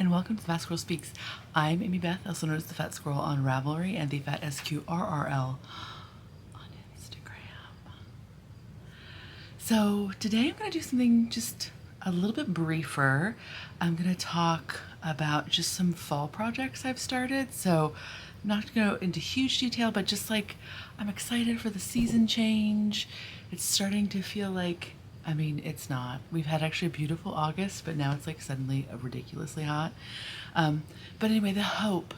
and welcome to Fat Squirrel Speaks. I'm Amy Beth, also known as the Fat Squirrel on Ravelry and the Fat SQRRL on Instagram. So today I'm going to do something just a little bit briefer. I'm going to talk about just some fall projects I've started. So I'm not going to go into huge detail, but just like I'm excited for the season change. It's starting to feel like, I mean, it's not. We've had actually a beautiful August, but now it's like suddenly ridiculously hot. But anyway, the hope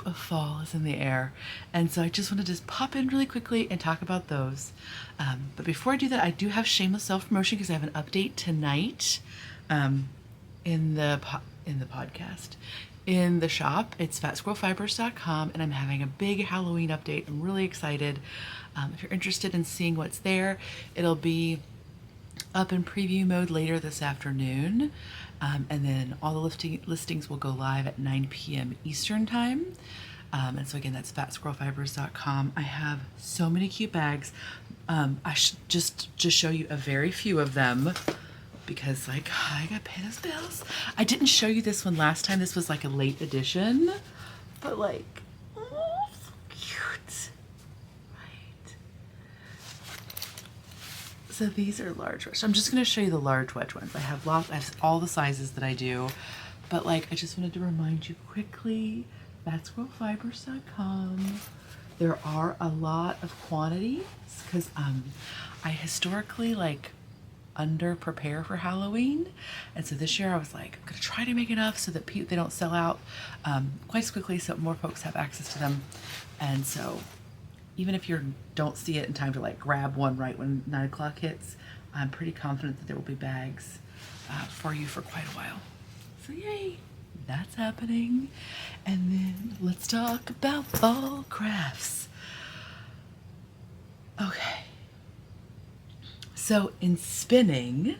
of fall is in the air. And so I just want to just pop in really quickly and talk about those. But before I do that, I do have shameless self-promotion because I have an update tonight in the podcast. In the shop, it's fatsquirrelfibers.com, and I'm having a big Halloween update. I'm really excited. If you're interested in seeing what's there, it'll be up in preview mode later this afternoon. And then all the listings will go live at 9 p.m. Eastern time. And so again, that's fatsquirrelfibers.com. I have so many cute bags. I should just show you a very few of them because like I gotta pay those bills. I didn't show you this one last time. This was like a late edition, but like, oh, so cute. Right. So these are large wedge. I'm just gonna show you the large wedge ones. I have all the sizes that I do, but like I just wanted to remind you quickly, fatsquirrelfibers.com. There are a lot of quantities because I historically like under prepare for Halloween, and so this year I was like, I'm gonna try to make enough so that they don't sell out quite as quickly, so more folks have access to them. And so even if you don't see it in time to like grab one right when 9 o'clock hits, I'm pretty confident that there will be bags for you for quite a while. So yay, that's happening. And then let's talk about fall crafts. Okay. So in spinning,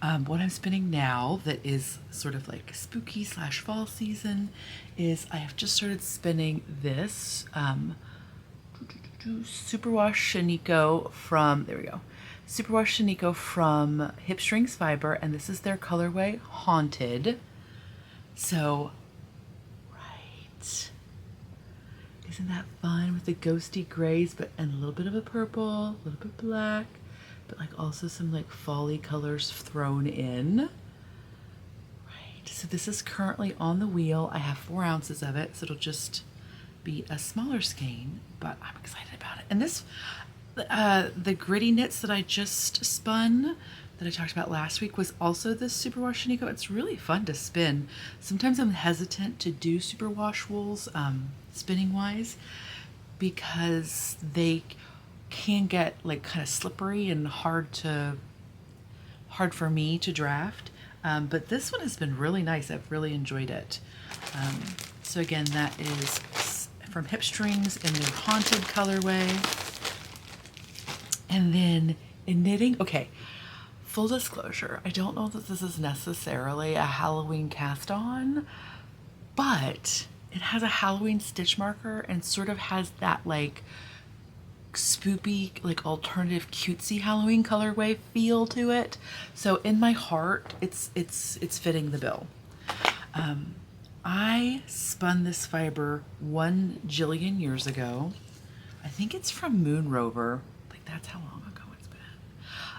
what I'm spinning now that is sort of like spooky / fall season is I have just started spinning this Superwash Shiniko from, there we go, Superwash Shiniko from Hip Strings Fiber, and this is their colorway Haunted. So, right, isn't that fun with the ghosty grays, and a little bit of a purple, a little bit black, but like also some like fall-y colors thrown in. Right, so this is currently on the wheel. I have 4 ounces of it, so it'll just be a smaller skein, but I'm excited about it. And this, the gritty knits that I just spun, that I talked about last week, was also this Superwash Shiniko. It's really fun to spin. Sometimes I'm hesitant to do Superwash wools, spinning wise, because they can get like kind of slippery and hard for me to draft. But this one has been really nice. I've really enjoyed it. So again, that is from Hip Strings in their Haunted colorway. And then in knitting, okay, full disclosure, I don't know that this is necessarily a Halloween cast on, but it has a Halloween stitch marker and sort of has that like spoopy, like alternative cutesy Halloween colorway feel to it. So in my heart, it's fitting the bill. I spun this fiber 1 jillion years ago. I think it's from Moon Rover. Like that's how long ago it's been.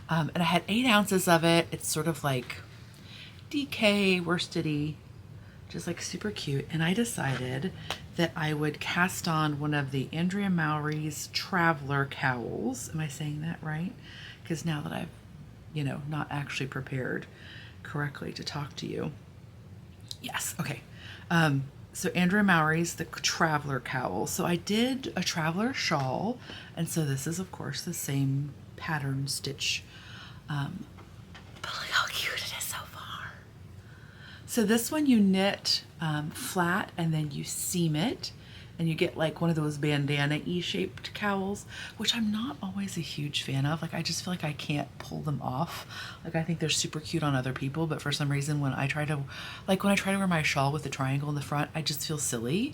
And I had 8 ounces of it. It's sort of like DK worstedy, just like super cute. And I decided that I would cast on one of the Andrea Mowry's Traveler cowls. Am I saying that right? Because now that I've, not actually prepared correctly to talk to you. Yes, okay. So Andrea Mowry's the Traveler cowl. So I did a Traveler shawl, and so this is of course the same pattern stitch. But look how cute it is so far. So this one you knit flat and then you seam it, and you get like one of those bandana-y shaped cowls, which I'm not always a huge fan of. Like I just feel like I can't pull them off. Like I think they're super cute on other people, but for some reason when I try to wear my shawl with the triangle in the front, I just feel silly,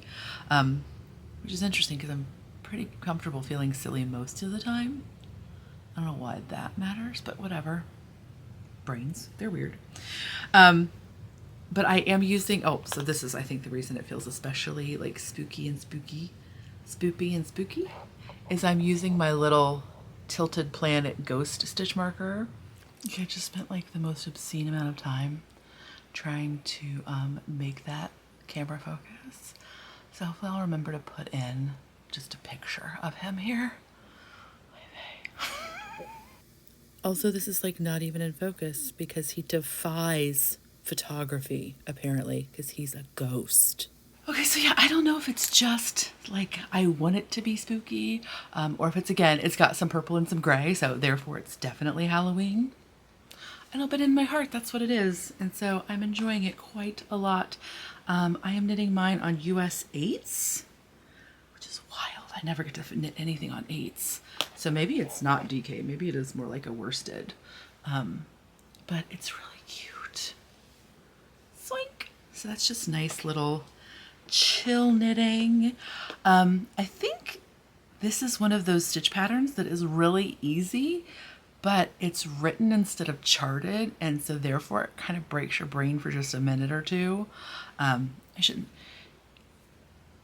which is interesting because I'm pretty comfortable feeling silly most of the time. I don't know why that matters, but whatever. Brains, they're weird. But I am using, oh, so this is, I think, the reason it feels especially like spoopy and spooky, is I'm using my little Tilted Planet Ghost stitch marker. Okay, I just spent like the most obscene amount of time trying to make that camera focus. So hopefully I'll remember to put in just a picture of him here. Also, this is like not even in focus because he defies photography, apparently, because he's a ghost. Okay, so yeah, I don't know if it's just like I want it to be spooky, or if it's, again, it's got some purple and some gray, so therefore it's definitely Halloween. I know, but in my heart, that's what it is. And so I'm enjoying it quite a lot. I am knitting mine on US 8s, which is wild. I never get to knit anything on 8s. So maybe it's not DK. Maybe it is more like a worsted. But it's really cute. Zoink. So that's just nice little chill knitting. I think this is one of those stitch patterns that is really easy, but it's written instead of charted, and so therefore it kind of breaks your brain for just a minute or two.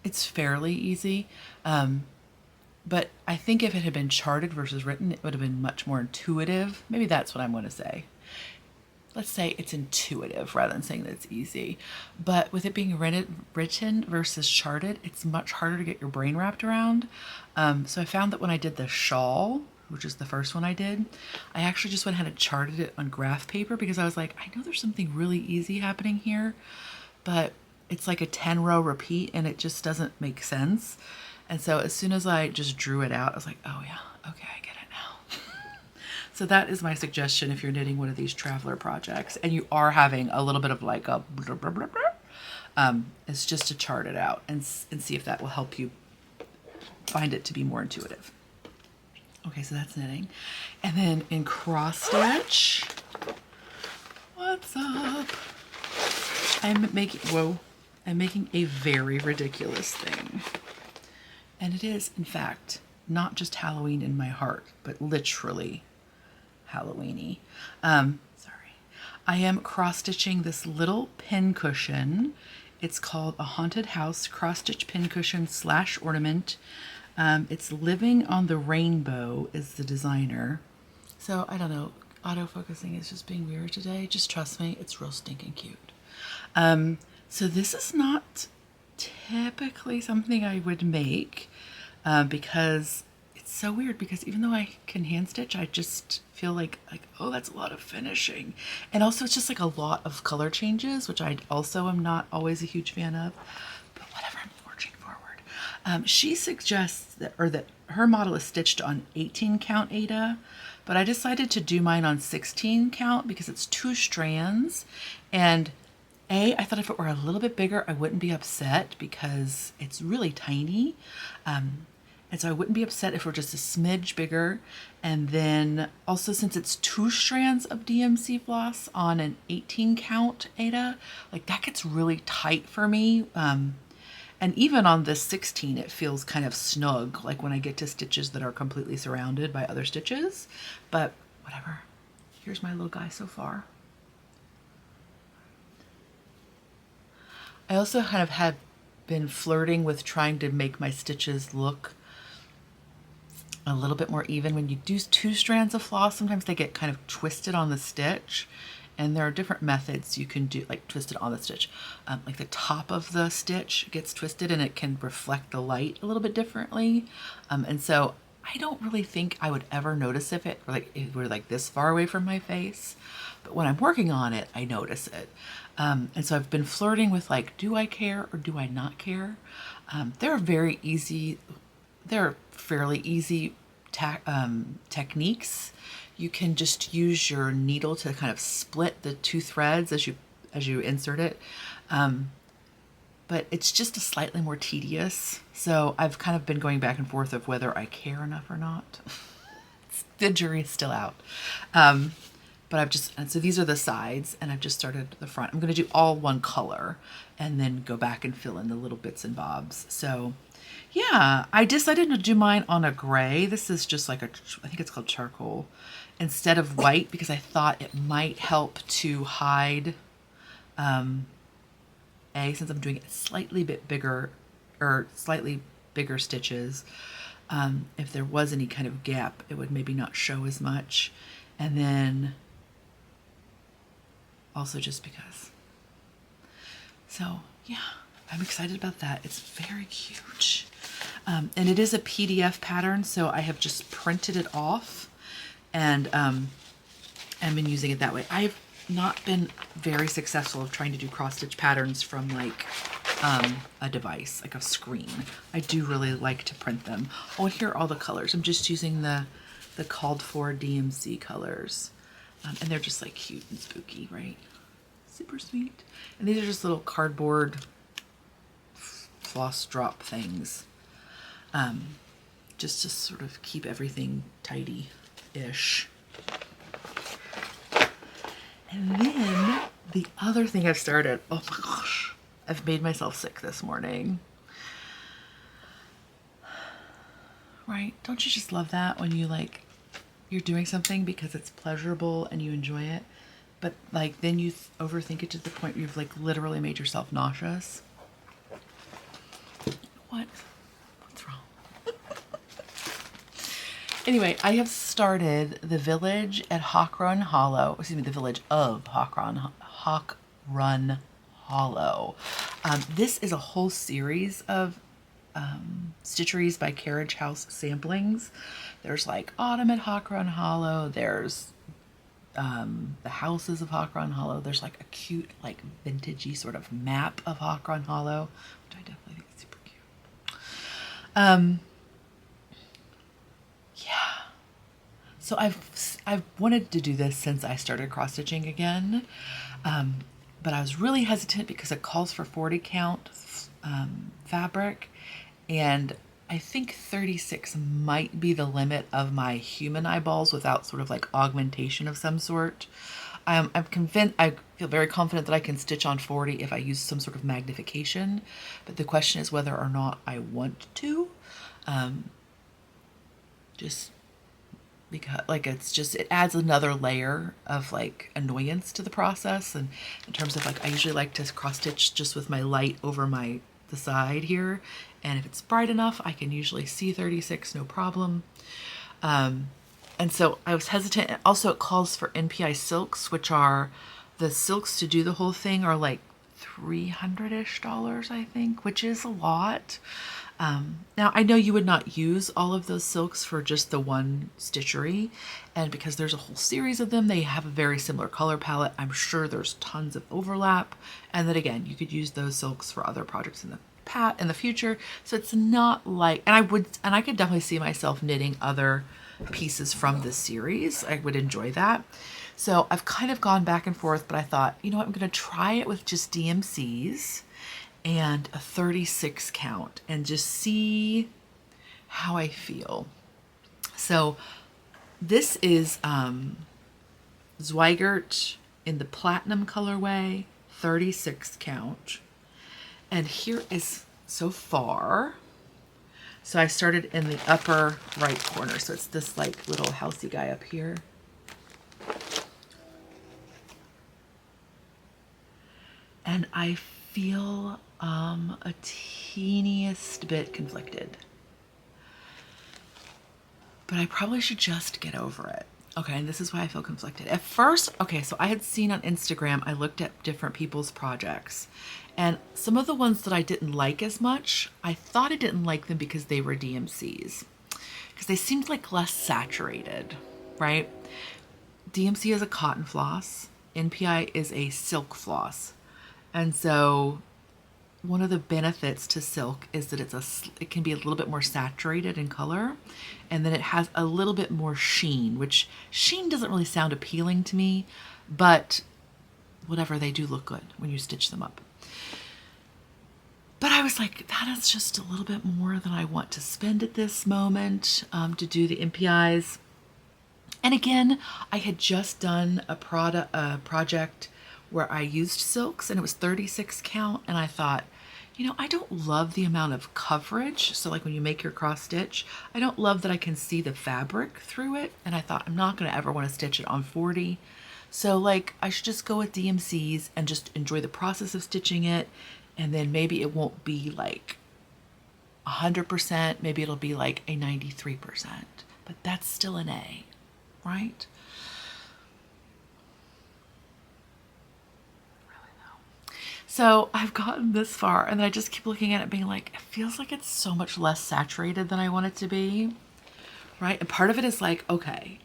It's fairly easy, but I think if it had been charted versus written, it would have been much more intuitive. Maybe that's what I'm going to say. Let's say it's intuitive rather than saying that it's easy. But with it being written versus charted, it's much harder to get your brain wrapped around. So I found that when I did the shawl, which is the first one I did, I actually just went ahead and charted it on graph paper because I was like, I know there's something really easy happening here, but it's like a 10-row repeat and it just doesn't make sense. And so as soon as I just drew it out, I was like, oh yeah, okay, I get it now. So that is my suggestion if you're knitting one of these traveler projects and you are having a little bit of like a blah, blah, blah, blah, it's just to chart it out and see if that will help you find it to be more intuitive. Okay, so that's knitting. And then in cross stitch, what's up? I'm making a very ridiculous thing. And it is, in fact, not just Halloween in my heart, but literally Halloween-y. Sorry. I am cross-stitching this little pin cushion. It's called a Haunted House cross-stitch pin cushion / ornament. It's Living on the Rainbow is the designer. So, I don't know, autofocusing is just being weird today. Just trust me, it's real stinking cute. So this is not typically something I would make because it's so weird, because even though I can hand stitch, I just feel like, oh, that's a lot of finishing. And also it's just like a lot of color changes, which I also am not always a huge fan of, but whatever, I'm forging forward. She suggests that her model is stitched on 18 count Aida, but I decided to do mine on 16 count because it's 2 strands, and I thought if it were a little bit bigger, I wouldn't be upset because it's really tiny. And so I wouldn't be upset if it were just a smidge bigger. And then also, since it's 2 strands of DMC floss on an 18 count Aida, like that gets really tight for me. And even on this 16, it feels kind of snug, like when I get to stitches that are completely surrounded by other stitches. But whatever. Here's my little guy so far. I also kind of have been flirting with trying to make my stitches look a little bit more even. When you do 2 strands of floss, sometimes they get kind of twisted on the stitch, and there are different methods you can do, like twisted on the stitch. Like the top of the stitch gets twisted and it can reflect the light a little bit differently. And so I don't really think I would ever notice if it were like this far away from my face, but when I'm working on it, I notice it. And so I've been flirting with like, do I care or do I not care? There are fairly easy techniques. You can just use your needle to kind of split the 2 threads as you insert it. But it's just a slightly more tedious. So I've kind of been going back and forth of whether I care enough or not. The jury is still out. But so these are the sides, and I've just started the front. I'm going to do all one color and then go back and fill in the little bits and bobs. So yeah, I decided to do mine on a gray. This is just like I think it's called charcoal instead of white, because I thought it might help to hide since I'm doing it slightly bit bigger or slightly bigger stitches, if there was any kind of gap, it would maybe not show as much. And then also just because. So yeah, I'm excited about that. It's very cute. And it is a PDF pattern, so I have just printed it off and been using it that way. I've not been very successful of trying to do cross stitch patterns from like a device, like a screen. I do really like to print them. Oh, and here are all the colors. I'm just using the called for DMC colors. And they're just like cute and spooky, right? Super sweet. And these are just little cardboard floss drop things. Just to sort of keep everything tidy-ish. And then the other thing I've started, oh my gosh, I've made myself sick this morning. Right? Don't you just love that when you like, you're doing something because it's pleasurable and you enjoy it, but like then you overthink it to the point where you've like literally made yourself nauseous? What's wrong? Anyway, I have started the village at Hawk Run Hollow. Excuse me, the village of Hawk Run Hollow. This is a whole series of stitcheries by Carriage House Samplings. There's like Autumn at Hawk Run Hollow. There's the houses of Hawk Run Hollow. There's like a cute, like vintagey sort of map of Hawk Run Hollow, which I definitely think is super cute. Yeah. So I've wanted to do this since I started cross stitching again, but I was really hesitant because it calls for 40 count fabric, and I think 36 might be the limit of my human eyeballs without sort of like augmentation of some sort. I'm convinced, I feel very confident that I can stitch on 40 if I use some sort of magnification, but the question is whether or not I want to. Just because like it adds another layer of like annoyance to the process. And in terms of like, I usually like to cross stitch just with my light over the side here, and if it's bright enough I can usually see 36 no problem. And so I was hesitant. Also, it calls for NPI silks, which are the silks to do the whole thing are like $300-ish, I think, which is a lot. Now I know you would not use all of those silks for just the one stitchery, and because there's a whole series of them, they have a very similar color palette. I'm sure there's tons of overlap, and that again, you could use those silks for other projects in the future. So it's not like, and I could definitely see myself knitting other pieces from this series. I would enjoy that. So I've kind of gone back and forth, but I thought, you know what, I'm going to try it with just DMCs and a 36 count and just see how I feel. So this is Zweigart in the platinum colorway, 36 count. And here is so far. So I started in the upper right corner. So it's this like little housey guy up here. And I feel a teeniest bit conflicted. But I probably should just get over it. Okay, and this is why I feel conflicted. At first, okay, so I had seen on Instagram, I looked at different people's projects, and some of the ones that I didn't like as much, I thought I didn't like them because they were DMCs, because they seemed like less saturated, right? DMC is a cotton floss, NPI is a silk floss, and so one of the benefits to silk is that it can be a little bit more saturated in color, and then it has a little bit more sheen, which sheen doesn't really sound appealing to me, but whatever, they do look good when you stitch them up. But I was like, that is just a little bit more than I want to spend at this moment to do the NPIs. And again, I had just done a project where I used silks and it was 36 count, and I thought, you know, I don't love the amount of coverage. So like when you make your cross stitch, I don't love that I can see the fabric through it. And I thought, I'm not going to ever want to stitch it on 40. So like I should just go with DMCs and just enjoy the process of stitching it And then maybe it won't be like 100%, maybe it'll be like a 93%, but that's still an A, right? So I've gotten this far and then I just keep looking at it being like, it feels like it's so much less saturated than I want it to be, right? And part of it is like, okay,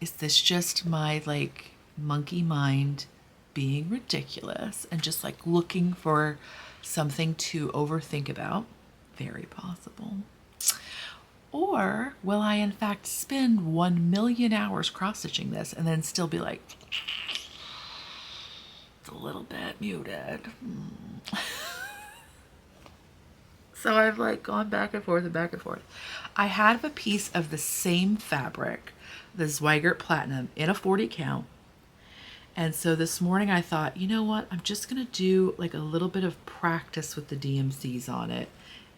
is this just my like monkey mind being ridiculous and just like looking for something to overthink about? Very possible. Or will I in fact spend 1 million hours cross-stitching this and then still be like, it's a little bit muted. So I've like gone back and forth and back and forth. I have a piece of the same fabric, the Zweigart Platinum, in a 40 count. And so this morning I thought, you know what? I'm just gonna do like a little bit of practice with the DMCs on it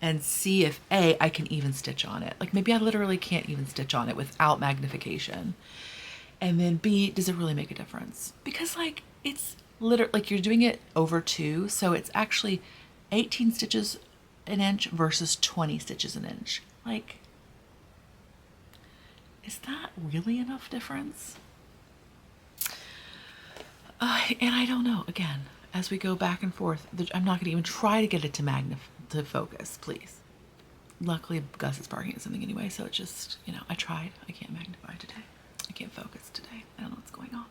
and see if A, I can even stitch on it. Like maybe I literally can't even stitch on it without magnification. And then B, does it really make a difference? Because like it's literally like you're doing it over 2, so it's actually 18 stitches an inch versus 20 stitches an inch. Like, is that really enough difference? And I don't know. Again, as we go back and forth, I'm not going to even try to get it to focus, please. Luckily, Gus is barking at something anyway, so it's just, you know, I tried. I can't magnify today. I can't focus today. I don't know what's going on.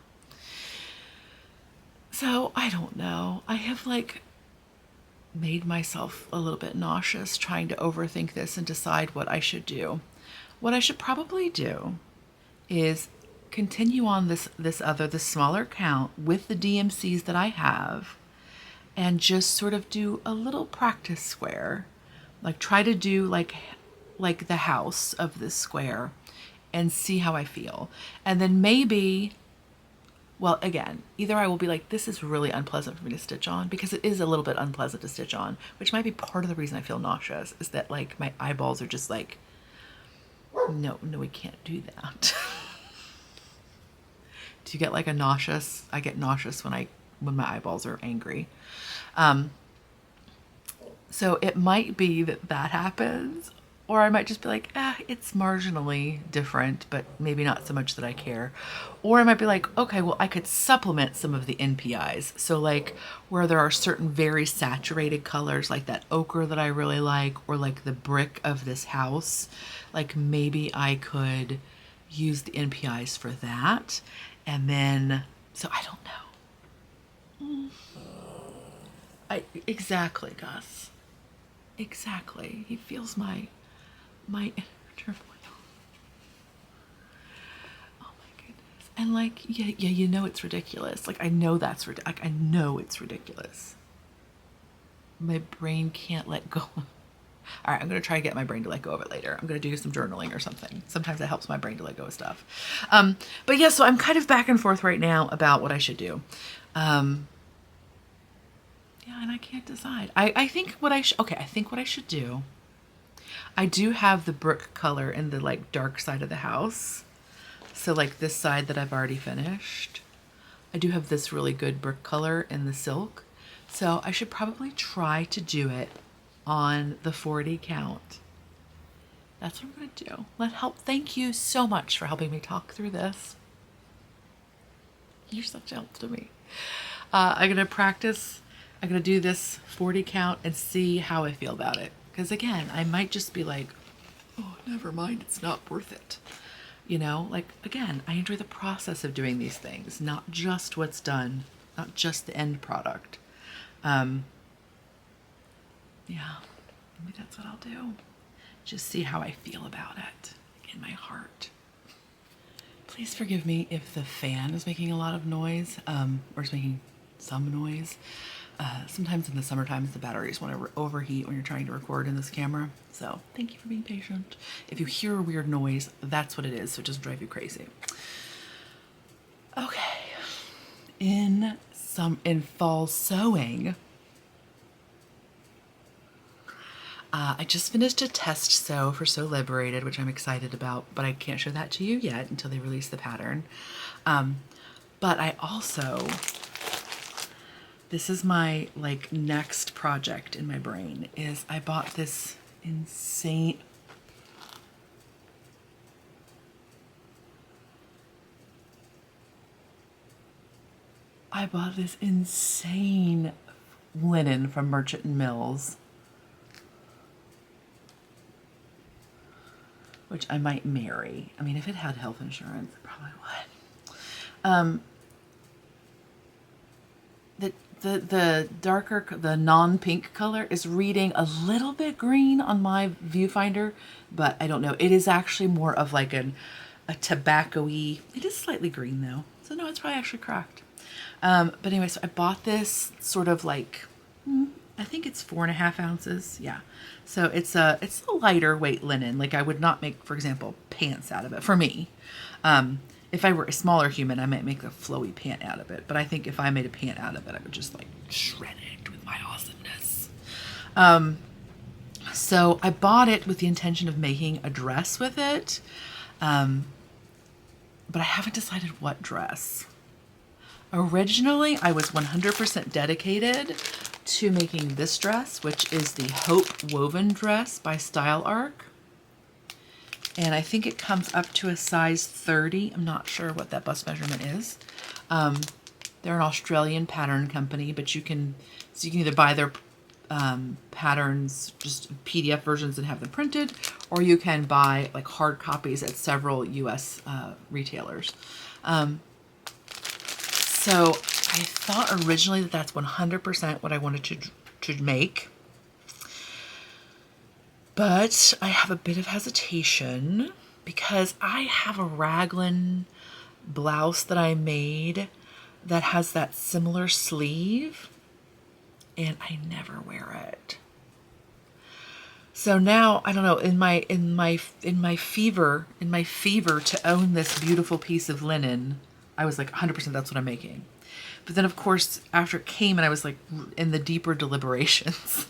So, I don't know. I have, like, made myself a little bit nauseous trying to overthink this and decide what I should do. What I should probably do is continue on this smaller count with the DMCs that I have and just sort of do a little practice square. Like try to do like the house of this square and see how I feel. And then maybe, well, again, either I will be like, this is really unpleasant for me to stitch on, because it is a little bit unpleasant to stitch on, which might be part of the reason I feel nauseous, is that like my eyeballs are just like, no, we can't do that. Do you get like a nauseous? I get nauseous when my eyeballs are angry. So it might be that happens, or I might just be like, it's marginally different, but maybe not so much that I care. Or I might be like, okay, well, I could supplement some of the NPIs. So like where there are certain very saturated colors, like that ochre that I really like, or like the brick of this house, like maybe I could use the NPIs for that. And then, so I don't know. Exactly, Gus. Exactly. He feels my inner turmoil. Oh my goodness. And like, yeah, you know it's ridiculous. Like I know that's like I know it's ridiculous. My brain can't let go. All right, I'm gonna try to get my brain to let go of it later. I'm gonna do some journaling or something. Sometimes it helps my brain to let go of stuff. But yeah, so I'm kind of back and forth right now about what I should do. Yeah, and I can't decide. I think what I think what I should do. I do have the brick color in the like dark side of the house. So like this side that I've already finished. I do have this really good brick color in the silk. So I should probably try to do it on the 40 count. That's what I'm gonna do. Thank you so much for helping me talk through this. You're such help to me. I'm gonna practice. I'm gonna do this 40 count and see how I feel about it. Because again, I might just be like, oh, never mind, it's not worth it. You know, like again, I enjoy the process of doing these things, not just what's done, not just the end product. Yeah, maybe that's what I'll do. Just see how I feel about it in my heart. Please forgive me if the fan is making a lot of noise, or is making some noise. Sometimes in the summertime, the batteries want to overheat when you're trying to record in this camera. So thank you for being patient. If you hear a weird noise, that's what it is. So it doesn't drive you crazy. Okay. In fall sewing, I just finished a test sew for Sew Liberated, which I'm excited about, but I can't show that to you yet until they release the pattern. But I also, this is my like next project in my brain is I bought this insane... I bought this insane linen from Merchant and Mills, which I might marry. I mean, if it had health insurance, I probably would. The darker, the non-pink color is reading a little bit green on my viewfinder, but I don't know. It is actually more of like a tobacco-y. It is slightly green though, so no, it's probably actually cracked. But anyway, so I bought this sort of like, I think it's 4.5 ounces. Yeah. So it's a lighter weight linen. Like I would not make, for example, pants out of it for me. If I were a smaller human, I might make a flowy pant out of it. But I think if I made a pant out of it, I would just like shred it with my awesomeness. So I bought it with the intention of making a dress with it. But I haven't decided what dress. Originally, I was 100% dedicated to making this dress, which is the Hope Woven dress by Style Arc. And I think it comes up to a size 30. I'm not sure what that bust measurement is. They're an Australian pattern company, but you can either buy their patterns, just PDF versions and have them printed, or you can buy like hard copies at several US retailers. So I thought originally that that's 100% what I wanted to make. But I have a bit of hesitation because I have a raglan blouse that I made that has that similar sleeve, and I never wear it. So now, I don't know, in my fever to own this beautiful piece of linen, I was like 100% that's what I'm making. But then of course, after it came and I was like in the deeper deliberations,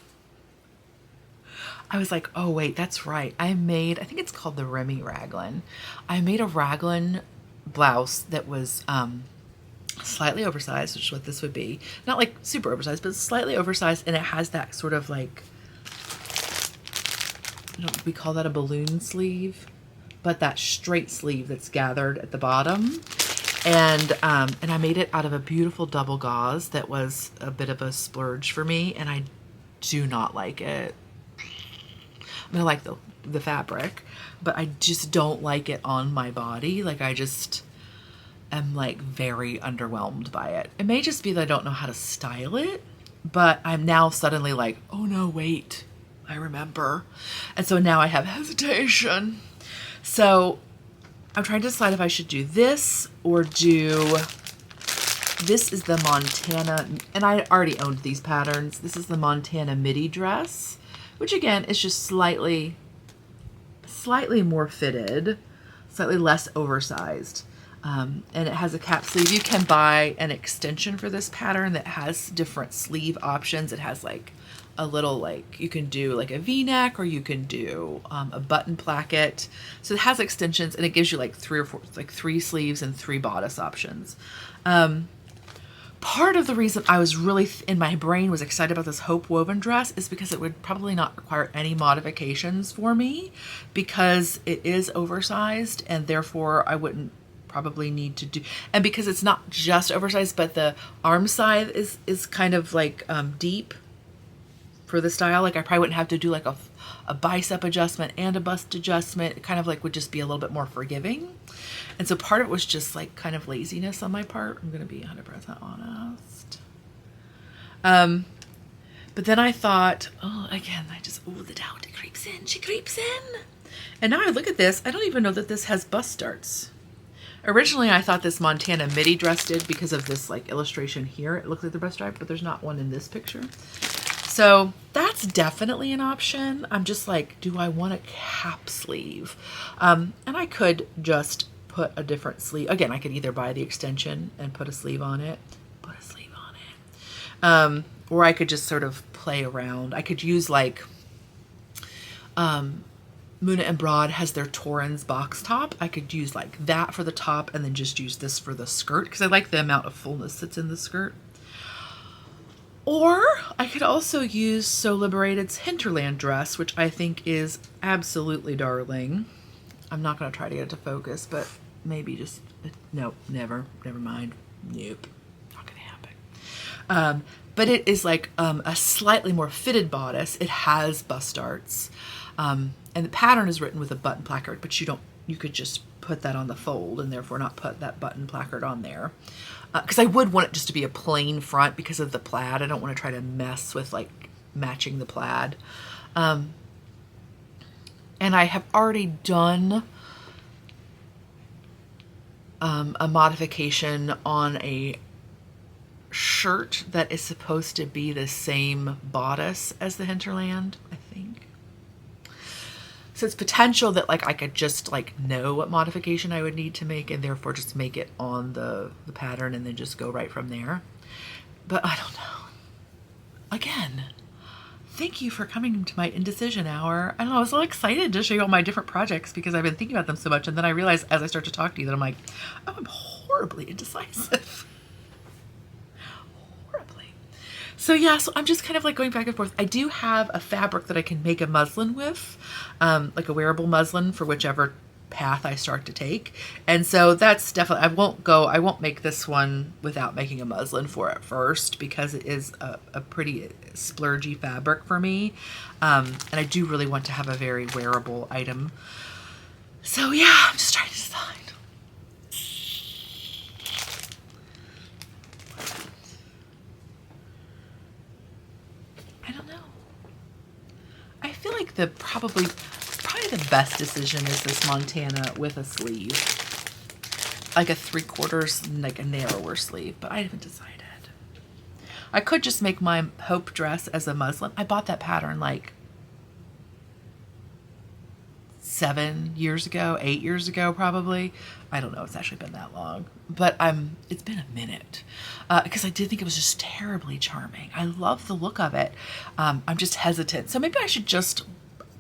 I was like, oh wait, that's right. I think it's called the Remy raglan. I made a raglan blouse that was slightly oversized, which is what this would be. Not like super oversized, but slightly oversized. And it has that sort of like, we call that a balloon sleeve, but that straight sleeve that's gathered at the bottom. And I made it out of a beautiful double gauze that was a bit of a splurge for me, and I do not like it. I mean, I like the fabric, but I just don't like it on my body. Like I just am like very underwhelmed by it. It may just be that I don't know how to style it, but I'm now suddenly like, oh no, wait, I remember. And so now I have hesitation. So I'm trying to decide if I should do this or do, this is the Montana, and I already owned these patterns. This is the Montana midi dress, which again is just slightly more fitted, slightly less oversized. And it has a cap sleeve. You can buy an extension for this pattern that has different sleeve options. It has like a little, like you can do like a V-neck, or you can do a button placket. So it has extensions, and it gives you like 3 or 4, like 3 sleeves and 3 bodice options. Part of the reason I was really in my brain was excited about this Hope Woven dress is because it would probably not require any modifications for me, because it is oversized, and therefore I wouldn't probably need to do, and because it's not just oversized, but the arm side is kind of like deep for the style. Like I probably wouldn't have to do like a bicep adjustment and a bust adjustment. It kind of like would just be a little bit more forgiving. And so part of it was just like kind of laziness on my part. I'm going to be 100% honest. But then I thought, oh, again, the doubt, it creeps in. She creeps in. And now I look at this, I don't even know that this has bust darts. Originally, I thought this Montana midi dress did because of this like illustration here. It looks like the bust stripe, but there's not one in this picture. So that's definitely an option. I'm just like, do I want a cap sleeve? And I could just put a different sleeve. Again, I could either buy the extension and put a sleeve on it, or I could just sort of play around. I could use like, Muna and Broad has their Torrens box top. I could use like that for the top and then just use this for the skirt, because I like the amount of fullness that's in the skirt. Or I could also use So Liberated's Hinterland dress, which I think is absolutely darling. I'm not going to try to get it to focus, but maybe just, nope, never mind. Nope, not going to happen. But it is like a slightly more fitted bodice. It has bust darts. And the pattern is written with a button placard, but you could just put that on the fold and therefore not put that button placard on there. Because I would want it just to be a plain front because of the plaid. I don't want to try to mess with like matching the plaid. And I have already done a modification on a shirt that is supposed to be the same bodice as the Hinterland, I think. So it's potential that like I could just like know what modification I would need to make and therefore just make it on the pattern and then just go right from there. But I don't know. Again, thank you for coming to my indecision hour. I don't know, I was so excited to show you all my different projects because I've been thinking about them so much, and then I realized as I start to talk to you that I'm like, oh, I'm horribly indecisive. So yeah, so I'm just kind of like going back and forth. I do have a fabric that I can make a muslin with, like a wearable muslin for whichever path I start to take. And so that's definitely, I won't make this one without making a muslin for it first because it is a pretty splurgy fabric for me. And I do really want to have a very wearable item. So yeah, I'm just trying to decide. I don't know. I feel like probably the best decision is this Montana with a sleeve. Like a 3/4, like a narrower sleeve, but I haven't decided. I could just make my Hope dress as a muslin. I bought that pattern like 7 years ago, 8 years ago, probably. I don't know. It's actually been that long, but it's been a minute because I did think it was just terribly charming. I love the look of it. I'm just hesitant. So maybe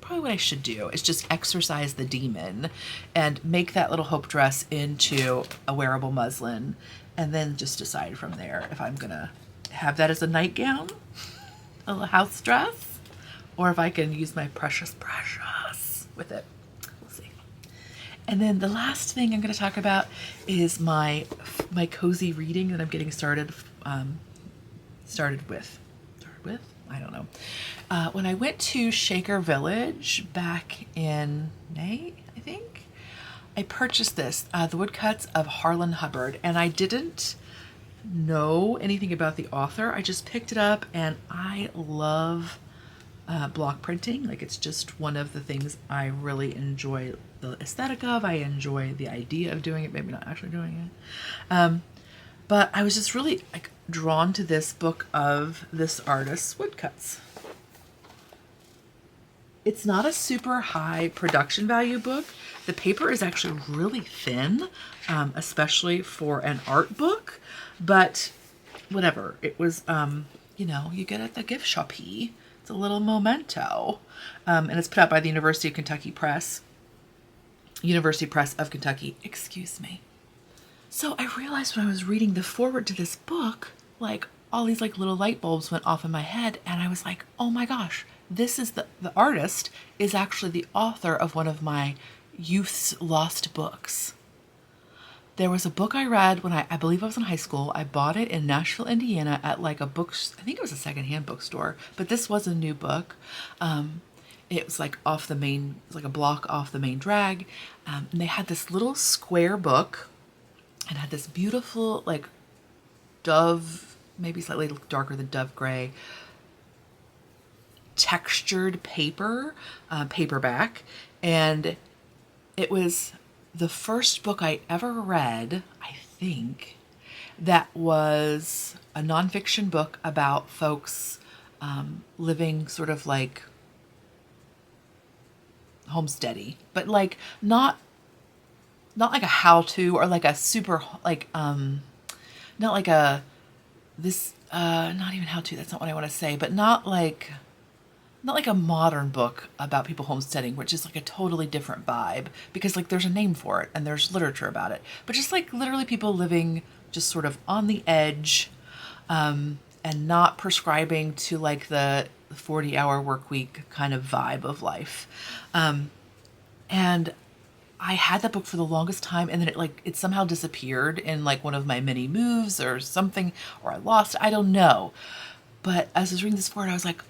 probably what I should do is just exercise the demon and make that little Hope dress into a wearable muslin and then just decide from there if I'm going to have that as a nightgown, a little house dress, or if I can use my precious with it. We'll see. And then the last thing I'm going to talk about is my cozy reading that I'm getting started with. I don't know. When I went to Shaker Village back in May, I think, I purchased this, The Woodcuts of Harlan Hubbard, and I didn't know anything about the author. I just picked it up, and I love block printing. Like, it's just one of the things I really enjoy the aesthetic of. I enjoy the idea of doing it, maybe not actually doing it. But I was just really like drawn to this book of this artist's woodcuts. It's not a super high production value book. The paper is actually really thin, especially for an art book, but whatever. It was, you get it at the gift shoppy. It's a little memento. And it's put out by the University of Kentucky Press. University Press of Kentucky, excuse me. So I realized when I was reading the foreword to this book, like all these like little light bulbs went off in my head, and I was like, oh my gosh, this is the artist is actually the author of one of my youth's lost books. There was a book I read when I believe I was in high school. I bought it in Nashville, Indiana at like I think it was a secondhand bookstore, but this was a new book. It was like like a block off the main drag. And they had this little square book and had this beautiful like dove, maybe slightly darker than dove gray, textured paperback. And it was the first book I ever read, I think, that was a nonfiction book about folks living sort of like homesteady, but like not like a how-to or like a super like not like a this not even how-to, that's not what I want to say, but not like a modern book about people homesteading, which is like a totally different vibe because like there's a name for it and there's literature about it, but just like literally people living just sort of on the edge, and not prescribing to like the 40-hour work week kind of vibe of life. And I had that book for the longest time, and then it somehow disappeared in like one of my many moves or something, or I lost it, I don't know. But as I was reading this forward, I was like,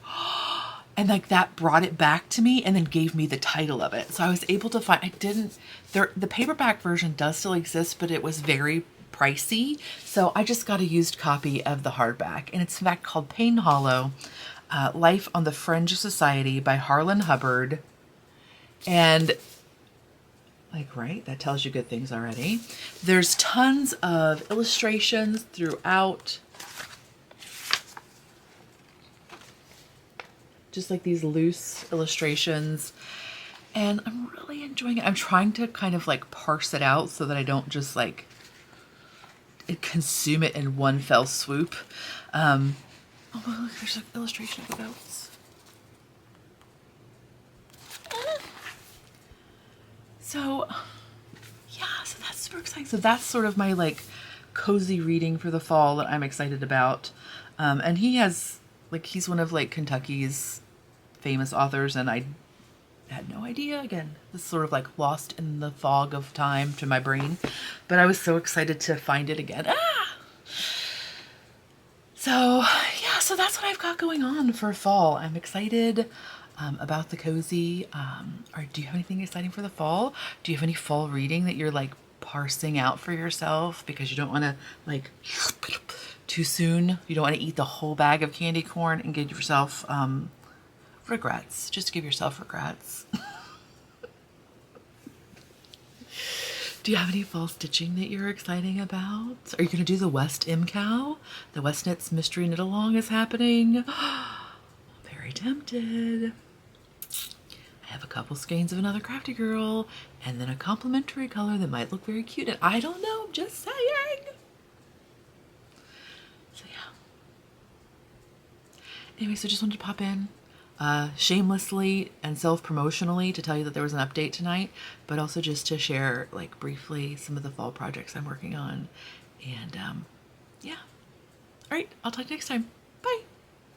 and like that brought it back to me and then gave me the title of it. So I was able to find, the paperback version does still exist, but it was very pricey. So I just got a used copy of the hardback, and it's in fact called Pain Hollow, Life on the Fringe of Society by Harlan Hubbard. And like, right, that tells you good things already. There's tons of illustrations throughout. Just like these loose illustrations. And I'm really enjoying it. I'm trying to kind of like parse it out so that I don't just like consume it in one fell swoop. Oh, look, there's an illustration of goats. So, yeah, so that's super exciting. So that's sort of my like cozy reading for the fall that I'm excited about. And he has, like, he's one of like Kentucky's famous authors, and I had no idea. Again, this sort of like lost in the fog of time to my brain, but I was so excited to find it again. So yeah, so that's what I've got going on for fall. I'm excited about the cozy. Or do you have anything exciting for the fall? Do you have any fall reading that you're like parsing out for yourself because you don't want to like too soon? You don't want to eat the whole bag of candy corn and give yourself regrets. Just give yourself regrets. Do you have any fall stitching that you're exciting about? Are you going to do the West MCOW? The West Knits Mystery Knit Along is happening. Very tempted. I have a couple skeins of Another Crafty Girl, and then a complimentary color that might look very cute. And I don't know, I'm just saying. So yeah. Anyway, so just wanted to pop in. Shamelessly and self-promotionally to tell you that there was an update tonight, but also just to share like briefly some of the fall projects I'm working on. And yeah. All right, I'll talk to you next time. Bye.